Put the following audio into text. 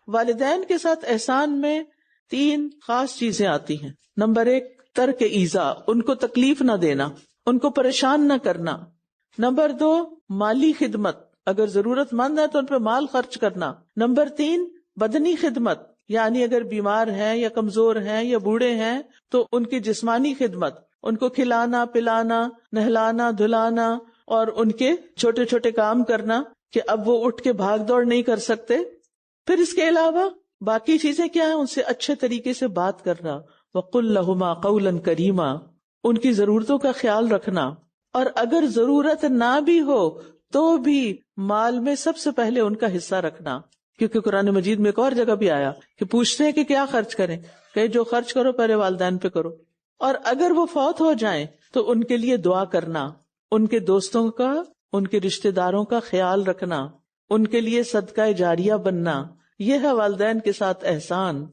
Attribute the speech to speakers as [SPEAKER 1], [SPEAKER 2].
[SPEAKER 1] والدین کے ساتھ احسان میں 3 خاص چیزیں آتی ہیں. نمبر 1 ترک ایذا، ان کو تکلیف نہ دینا، ان کو پریشان نہ کرنا. نمبر 2 مالی خدمت، اگر ضرورت مند ہے تو ان پہ مال خرچ کرنا. نمبر 3 بدنی خدمت، یعنی اگر بیمار ہیں یا کمزور ہیں یا بوڑھے ہیں تو ان کی جسمانی خدمت، ان کو کھلانا پلانا، نہلانا دھلانا، اور ان کے چھوٹے چھوٹے کام کرنا کہ اب وہ اٹھ کے بھاگ دوڑ نہیں کر سکتے. پھر اس کے علاوہ باقی چیزیں کیا ہیں؟ ان سے اچھے طریقے سے بات کرنا. وَقُلْ لَهُمَا قَوْلًا كَرِيمًا، ان کی ضرورتوں کا خیال رکھنا. اور اگر ضرورت نہ بھی ہو تو بھی مال میں سب سے پہلے ان کا حصہ رکھنا، کیونکہ قرآن مجید میں ایک اور جگہ بھی آیا کہ پوچھتے ہیں کہ کیا خرچ کریں، کہ جو خرچ کرو پہلے والدین پہ کرو. اور اگر وہ فوت ہو جائیں تو ان کے لیے دعا کرنا، ان کے دوستوں کا، ان کے رشتہ داروں کا خیال رکھنا، ان کے لیے صدقہ جاریہ بننا، یہ ہے والدین کے ساتھ احسان.